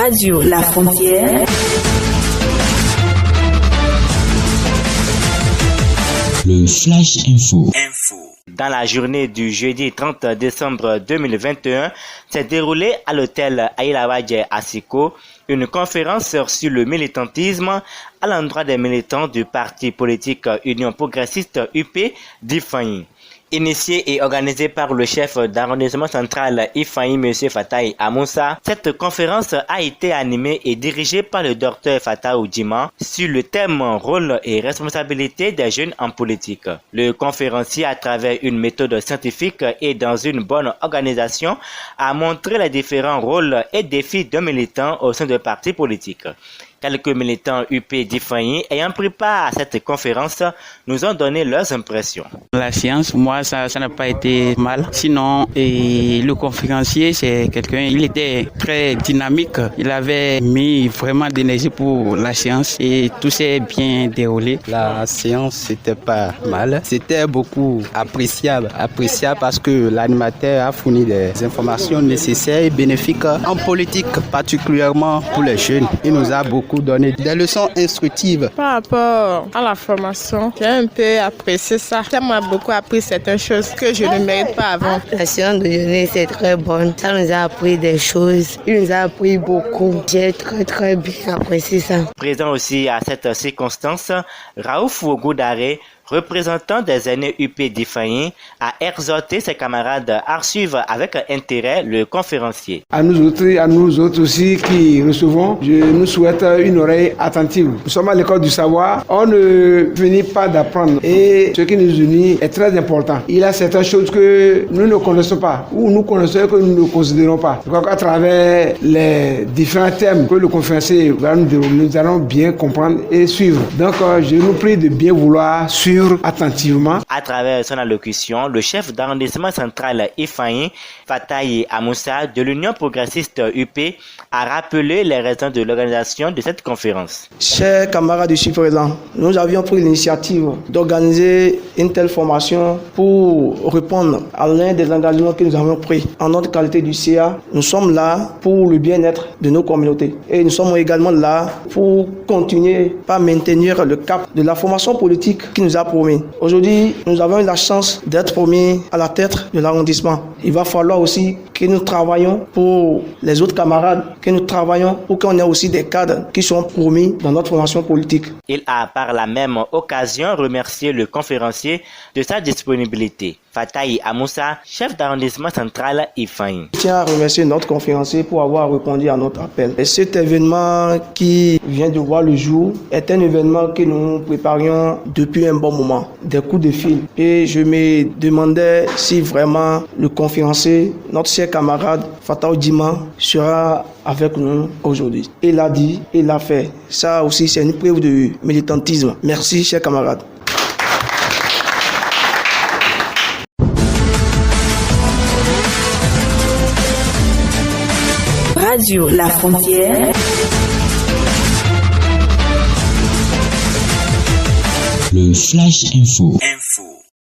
Radio La Frontière. Le Flash Info. Dans la journée du jeudi 30 décembre 2021, s'est déroulée à l'hôtel Aïlawadje à Siko une conférence sur le militantisme à l'endroit des militants du parti politique Union progressiste UP d'Ifani. Initiée et organisée par le chef d'arrondissement central Ifani, M. Fataï Amoussa, cette conférence a été animée et dirigée par le Dr Fatou Djima sur le thème rôle et responsabilité des jeunes en politique. Le conférencier, à travers une méthode scientifique et dans une bonne organisation, a montré les différents rôles et défis d'un militant au sein de partis politiques. Quelques militants UP d'Ifani ayant pris part à cette conférence nous ont donné leurs impressions. La séance, moi, ça n'a pas été mal. Sinon, le conférencier, c'est quelqu'un, il était très dynamique. Il avait mis vraiment d'énergie pour la séance et tout s'est bien déroulé. La séance, c'était pas mal. C'était beaucoup appréciable. Appréciable parce que l'animateur a fourni des informations nécessaires et bénéfiques en politique, particulièrement pour les jeunes. Il nous a beaucoup donné des leçons instructives. Par rapport à la formation, j'ai un peu apprécié ça. Ça m'a beaucoup appris certaines choses que je ne mérite pas avant. La séance de journée, c'est très bonne. Ça nous a appris des choses. Il nous a appris beaucoup. J'ai très bien apprécié ça. Présent aussi à cette circonstance, Raouf Ougoudare, représentant des aînés UP d'Ifani, a exhorté ses camarades à suivre avec intérêt le conférencier. À nous autres aussi qui recevons, je nous souhaite une oreille attentive. Nous sommes à l'école du savoir, on ne finit pas d'apprendre et ce qui nous unit est très important. Il y a certaines choses que nous ne connaissons pas ou nous connaissons que nous ne considérons pas. Je crois qu'à travers les différents thèmes que le conférencier va nous dérouler, nous allons bien comprendre et suivre. Donc je nous prie de bien vouloir suivre attentivement. À travers son allocution, le chef d'arrondissement central Ifani, Fataï Amoussa de l'Union progressiste UP, a rappelé les raisons de l'organisation de cette conférence. Chers camarades ici présents, nous avions pris l'initiative d'organiser une telle formation pour répondre à l'un des engagements que nous avons pris. En notre qualité du CA, nous sommes là pour le bien-être de nos communautés. Et nous sommes également là pour continuer par maintenir le cap de la formation politique qui nous a promis. Aujourd'hui, nous avons eu la chance d'être promis à la tête de l'arrondissement. Il va falloir aussi que nous travaillions pour les autres camarades, que nous travaillions pour qu'on ait aussi des cadres qui sont promis dans notre formation politique. Il a par la même occasion remercié le conférencier de sa disponibilité. Fataï Amoussa, chef d'arrondissement central Ifani. Je tiens à remercier notre conférencier pour avoir répondu à notre appel. Et cet événement qui vient de voir le jour est un événement que nous préparions depuis un bon moment, des coups de fil. Et je me demandais si vraiment le conférencier, notre cher camarade Fatou Djima, sera avec nous aujourd'hui. Il l'a dit, il l'a fait. Ça aussi, c'est une preuve de militantisme. Merci, chers camarades. Radio La Frontière. Le Flash Info.